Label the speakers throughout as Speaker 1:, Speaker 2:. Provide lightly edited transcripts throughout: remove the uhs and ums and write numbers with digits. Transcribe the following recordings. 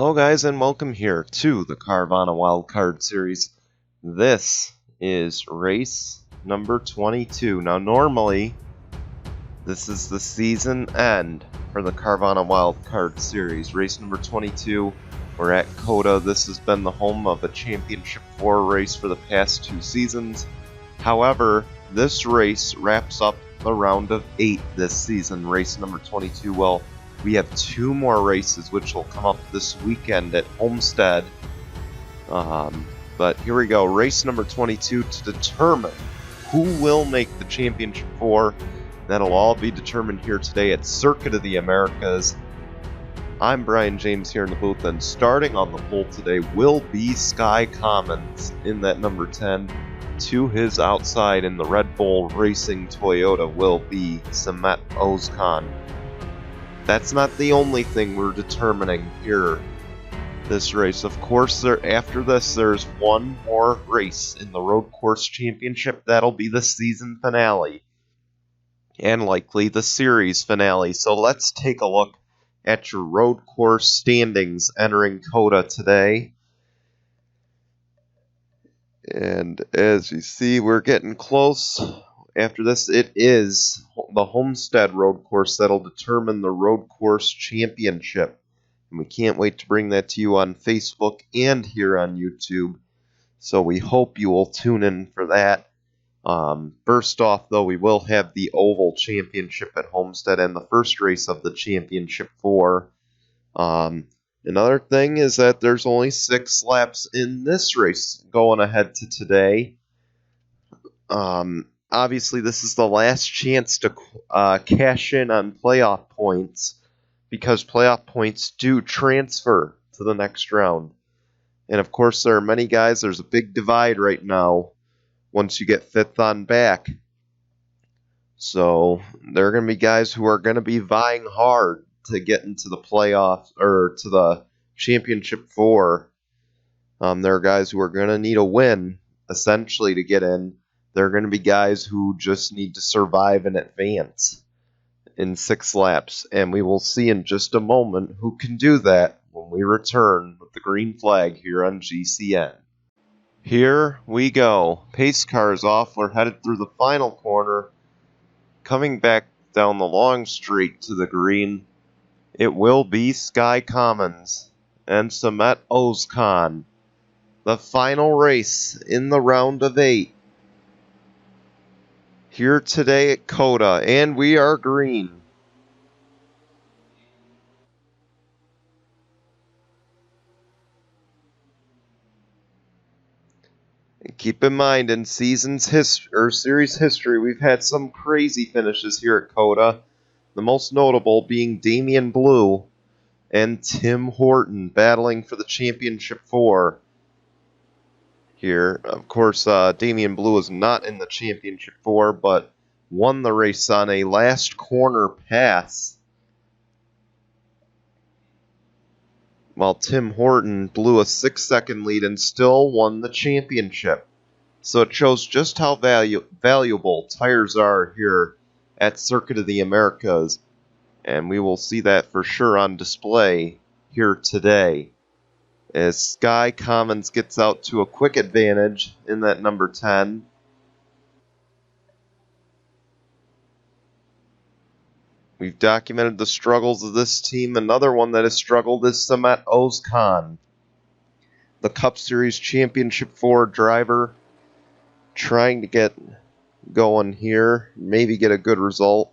Speaker 1: Hello guys and welcome here to the Carvana Wildcard Series. This is race number 22. Now normally this is the season end for the Carvana Wildcard Series. Race number 22, we're at COTA. This has been the home of a Championship 4 race for the past 2 seasons. However, this race wraps up the round of 8 this season. Race number 22 will we have 2 more races which will come up this weekend at Homestead. But here we go, race number 22 to determine who will make the Championship 4. That'll all be determined here today at Circuit of the Americas. I'm Brian James here in the booth, and starting on the pole today will be Sky Commons in that number 10. To his outside in the Red Bull Racing Toyota will be Samet Ozkan. That's not the only thing we're determining here this race. Of course, after this, there's one more race in the Road Course Championship. That'll be the season finale and likely the series finale. So let's take a look at your Road Course standings entering COTA today. And as you see, we're getting close. After this, it is the Homestead Road Course that'll determine the Road Course Championship. And we can't wait to bring that to you on Facebook and here on YouTube. So we hope you will tune in for that. First off, though, we will have the Oval Championship at Homestead and the first race of the Championship 4. Another thing is that there's only 6 laps in this race going ahead to today. Obviously, this is the last chance to cash in on playoff points because playoff points do transfer to the next round. And of course, there are many guys. There's a big divide right now once you get 5th on back. So there are going to be guys who are going to be vying hard to get into the playoffs or to the Championship 4. There are guys who are going to need a win essentially to get in. There are going to be guys who just need to survive and advance in 6 laps, and we will see in just a moment who can do that when we return with the green flag here on GCN. Here we go. Pace car is off. We're headed through the final corner. Coming back down the long straight to the green, it will be Sky Commons and Samet Ozkan. The final race in the round of 8. Here today at COTA, and we are green. And keep in mind, in series history, we've had some crazy finishes here at COTA. The most notable being Damian Blue and Tim Horton battling for the Championship 4. Here, of course, Damian Blue is not in the Championship 4, but won the race on a last corner pass, while Tim Horton blew a 6-second lead and still won the championship. So it shows just how valuable tires are here at Circuit of the Americas, and we will see that for sure on display here today, as Sky Commons gets out to a quick advantage in that number 10. We've documented the struggles of this team. Another one that has struggled is Samet Ozkan, the Cup Series Championship 4 driver, trying to get going here, maybe get a good result.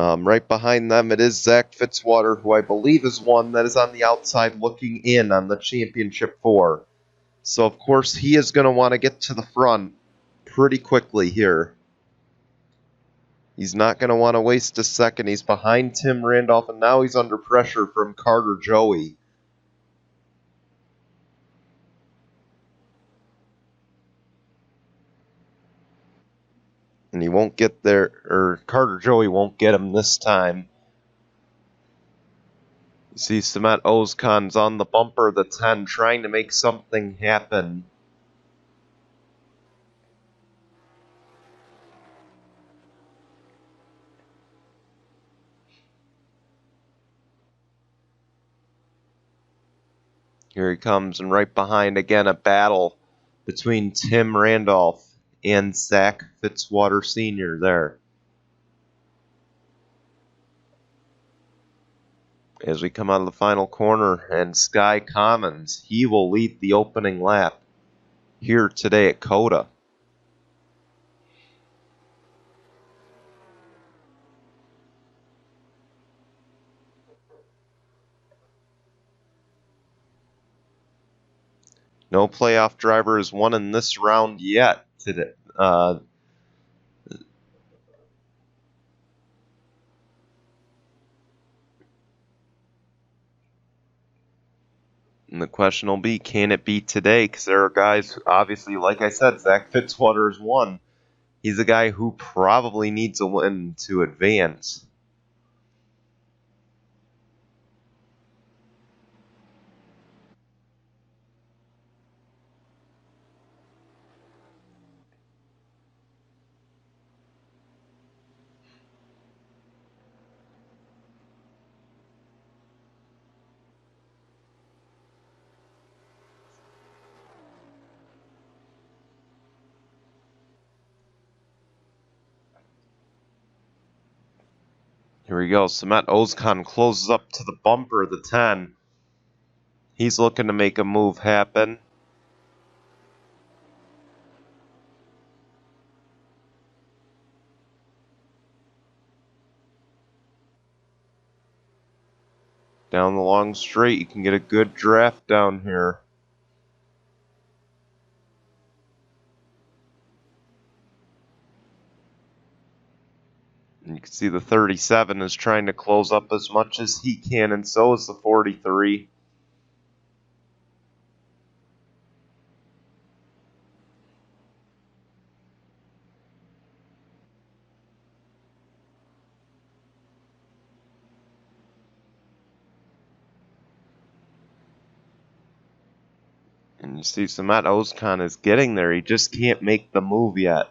Speaker 1: Right behind them, it is Zach Fitzwater, who I believe is one that is on the outside looking in on the Championship 4. So, of course, he is going to want to get to the front pretty quickly here. He's not going to want to waste a second. He's behind Tim Randolph, and now he's under pressure from Carter Joey. And he won't get there, or Carter Joey won't get him this time. You see Samet Ozkan's on the bumper of the 10 trying to make something happen. Here he comes, and right behind again a battle between Tim Randolph and Zach Fitzwater Sr. there. As we come out of the final corner, and Sky Commons, he will lead the opening lap here today at COTA. No playoff driver has won in this round yet today. And the question will be, can it be today? Because there are guys, obviously, like I said, Zach Fitzwater has won. He's a guy who probably needs a win to advance. Here we go. Samet Ozkan closes up to the bumper of the 10. He's looking to make a move happen. Down the long straight, you can get a good draft down here. And you can see the 37 is trying to close up as much as he can, and so is the 43. And you see Samet Ozkan is getting there. He just can't make the move yet.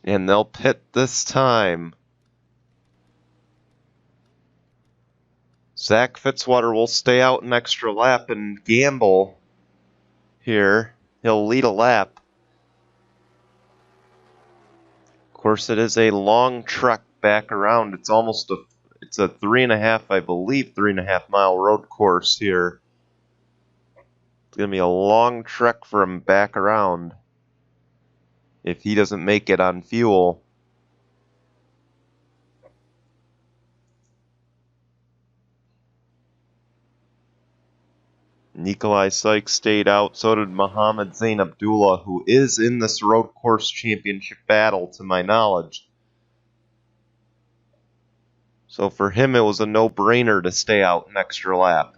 Speaker 1: And they'll pit this time. Zach Fitzwater will stay out an extra lap and gamble here. He'll lead a lap. Of course, it is a long trek back around. It's almost it's a 3.5, I believe, 3.5 mile road course here. It's going to be a long trek for him back around if he doesn't make it on fuel. Nikolai Sykes stayed out, so did Mohammed Zain Abdullah, who is in this road course championship battle, to my knowledge. So for him, it was a no-brainer to stay out an extra lap.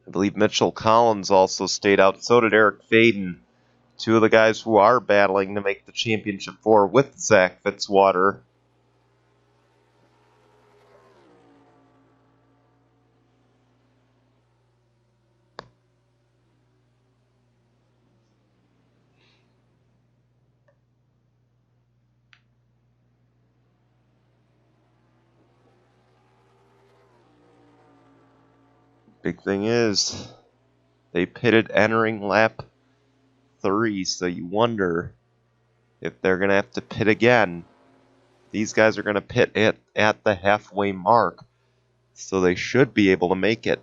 Speaker 1: I believe Mitchell Collins also stayed out, so did Eric Faden. Two of the guys who are battling to make the championship four with Zach Fitzwater. Big thing is, they pitted entering lap 3, so you wonder if they're going to have to pit again. These guys are going to pit at the halfway mark, so they should be able to make it.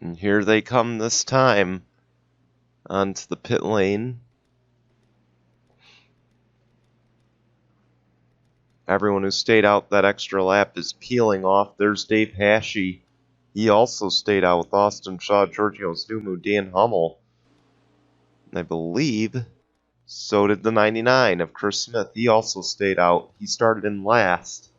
Speaker 1: And here they come this time onto the pit lane. Everyone who stayed out that extra lap is peeling off. There's Dave Hashey. He also stayed out with Austin Shaw, Giorgio Stumu, Dan Hummel. And I believe so did the 99 of Chris Smith. He also stayed out. He started in last.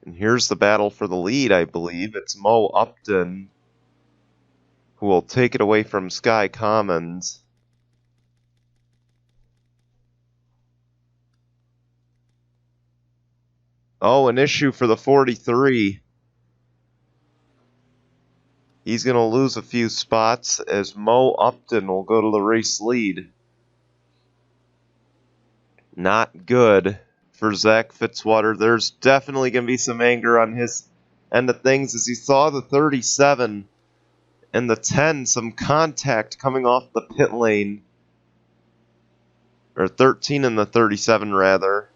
Speaker 1: And here's the battle for the lead, I believe. It's Mo Upton who will take it away from Sky Commons. Oh, an issue for the 43. He's going to lose a few spots as Mo Upton will go to the race lead. Not good for Zach Fitzwater. There's definitely going to be some anger on his end of things as he saw the 37 and the 10, some contact coming off the pit lane. Or 13 and the 37, rather.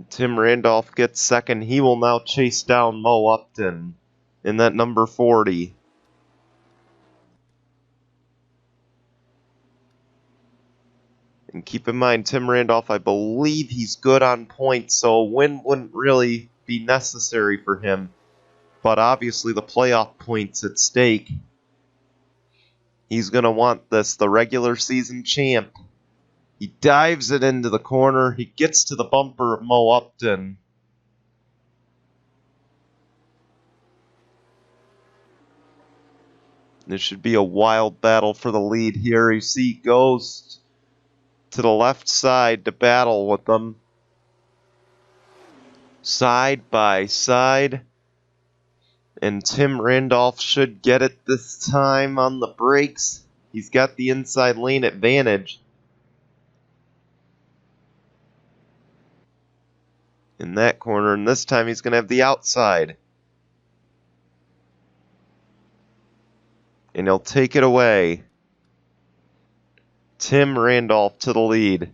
Speaker 1: Tim Randolph gets second. He will now chase down Mo Upton in that number 40. And keep in mind, Tim Randolph, I believe he's good on points, so a win wouldn't really be necessary for him. But obviously the playoff points at stake. He's going to want this, the regular season champ. He dives it into the corner. He gets to the bumper of Mo Upton. This should be a wild battle for the lead here. You see, goes to the left side to battle with them. Side by side. And Tim Randolph should get it this time on the brakes. He's got the inside lane advantage. In that corner, and this time he's going to have the outside. And he'll take it away. Tim Randolph to the lead.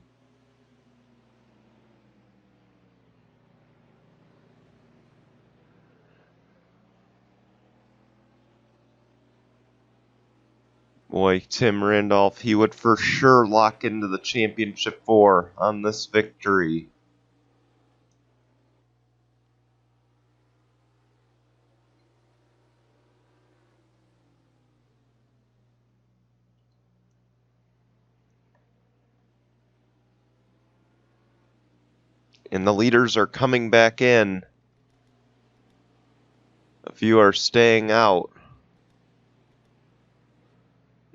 Speaker 1: Boy, Tim Randolph, he would for sure lock into the championship 4 on this victory. And the leaders are coming back in. A few are staying out.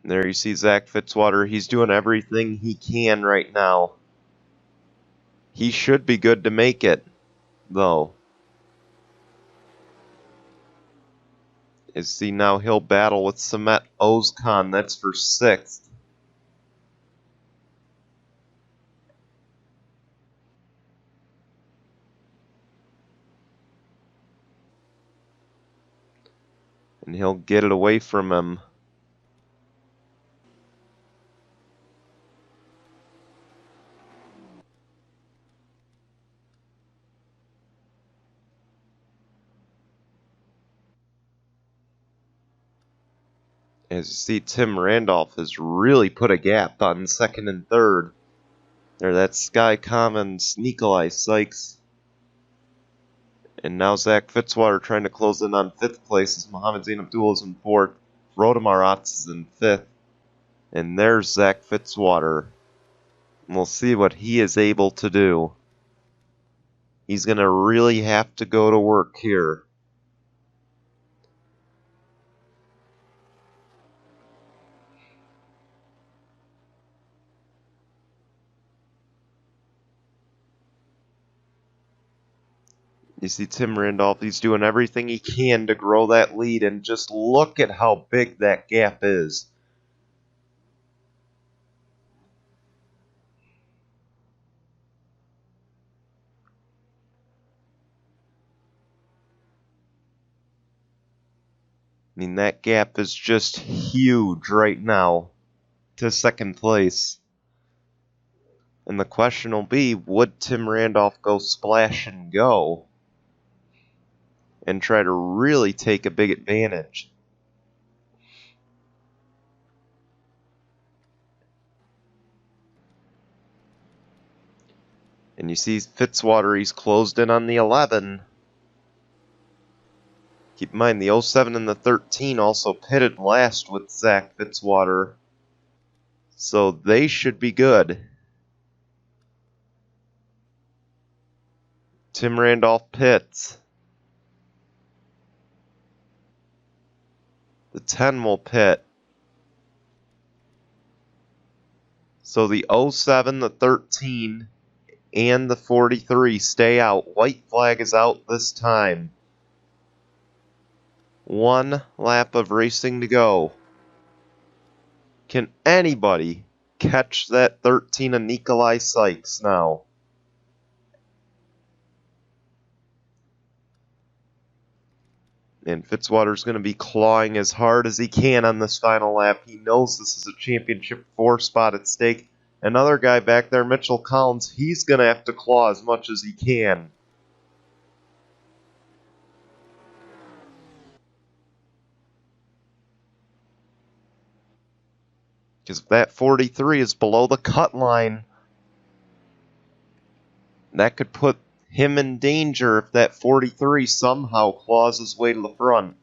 Speaker 1: There you see Zach Fitzwater. He's doing everything he can right now. He should be good to make it, though. See, now he'll battle with Samet Ozkan. That's for 6th. And he'll get it away from him. As you see, Tim Randolph has really put a gap on 2nd and 3rd. There, that's Sky Commons, Nikolai Sykes. And now Zach Fitzwater trying to close in on 5th place as Mohamed Zain Abdul is in 4th. Rhoda Maratz is in 5th. And there's Zach Fitzwater. And we'll see what he is able to do. He's going to really have to go to work here. You see Tim Randolph, he's doing everything he can to grow that lead, and just look at how big that gap is. I mean, that gap is just huge right now to second place. And the question will be, would Tim Randolph go splash and go and try to really take a big advantage? And you see Fitzwater, he's closed in on the 11. Keep in mind, the 07 and the 13 also pitted last with Zach Fitzwater. So they should be good. Tim Randolph pits. The 10 will pit. So the 07, the 13, and the 43 stay out. White flag is out this time. 1 lap of racing to go. Can anybody catch that 13 of Nikolai Sykes now? And Fitzwater's going to be clawing as hard as he can on this final lap. He knows this is a championship 4 spot at stake. Another guy back there, Mitchell Collins, he's going to have to claw as much as he can. Because if that 43 is below the cut line, that could put him in danger if that 43 somehow claws his way to the front.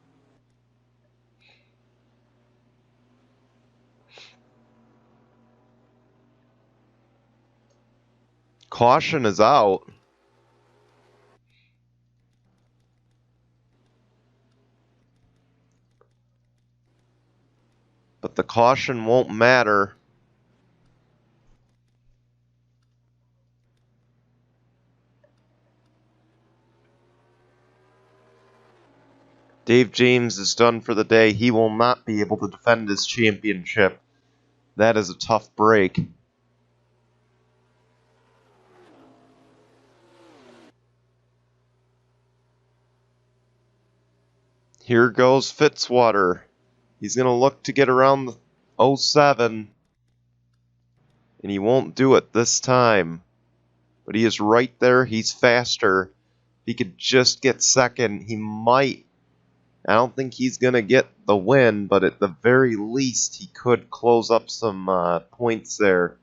Speaker 1: Caution is out. But the caution won't matter. Dave James is done for the day. He will not be able to defend his championship. That is a tough break. Here goes Fitzwater. He's going to look to get around the 07. And he won't do it this time. But he is right there. He's faster. If he could just get second, he might. I don't think he's going to get the win, but at the very least, he could close up some points there.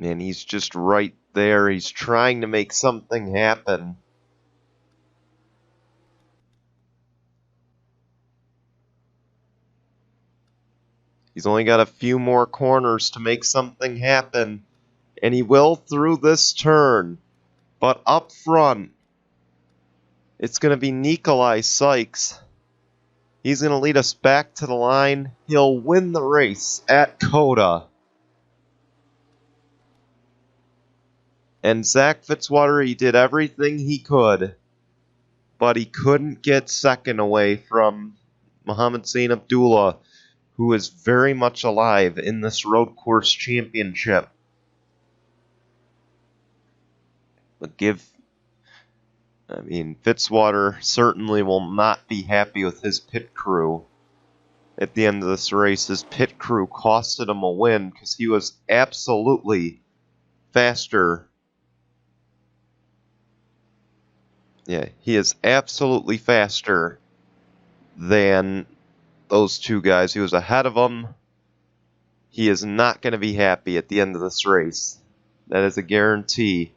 Speaker 1: And he's just right there. He's trying to make something happen. He's only got a few more corners to make something happen. And he will through this turn. But up front, it's going to be Nikolai Sykes. He's going to lead us back to the line. He'll win the race at Coda. And Zach Fitzwater, he did everything he could, but he couldn't get second away from Muhammad Zain Abdullah, who is very much alive in this road course championship. But Fitzwater certainly will not be happy with his pit crew at the end of this race. His pit crew costed him a win because he was absolutely faster. Yeah, he is absolutely faster than those two guys. He was ahead of them. He is not going to be happy at the end of this race. That is a guarantee.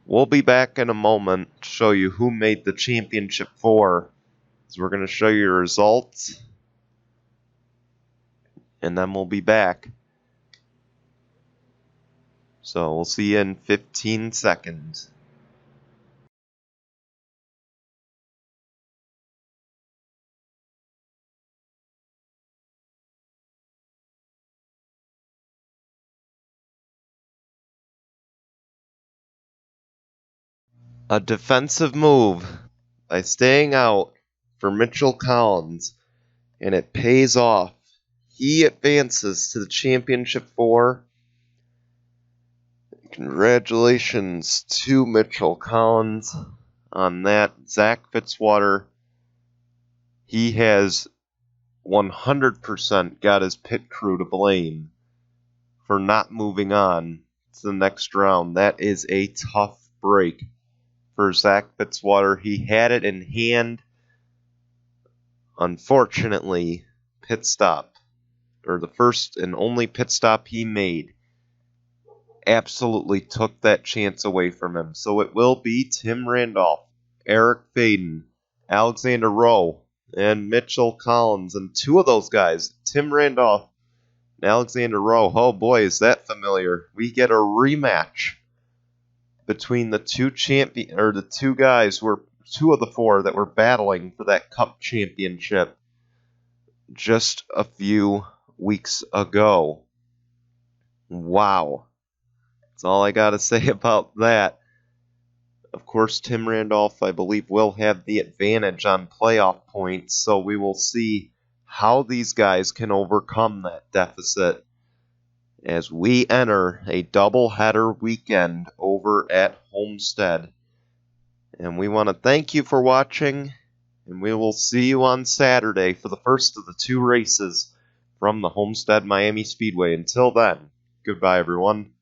Speaker 1: We'll be back in a moment to show you who made the championship 4. So we're going to show you results. And then we'll be back. So we'll see you in 15 seconds. A defensive move by staying out for Mitchell Collins, and it pays off. He advances to the championship 4. Congratulations to Mitchell Collins on that. Zach Fitzwater, he has 100% got his pit crew to blame for not moving on to the next round. That is a tough break for Zach Fitzwater. He had it in hand. Unfortunately, pit stop, or the first and only pit stop he made, absolutely took that chance away from him. So it will be Tim Randolph, Eric Faden, Alexander Rowe, and Mitchell Collins. And two of those guys, Tim Randolph and Alexander Rowe, oh boy, is that familiar. We get a rematch between the two guys who were two of the 4 that were battling for that Cup championship just a few weeks ago. Wow. That's all I got to say about that. Of course, Tim Randolph, I believe, will have the advantage on playoff points, so we will see how these guys can overcome that deficit as we enter a doubleheader weekend over at Homestead. And we want to thank you for watching, and we will see you on Saturday for the first of the 2 races from the Homestead Miami Speedway. Until then, goodbye, everyone.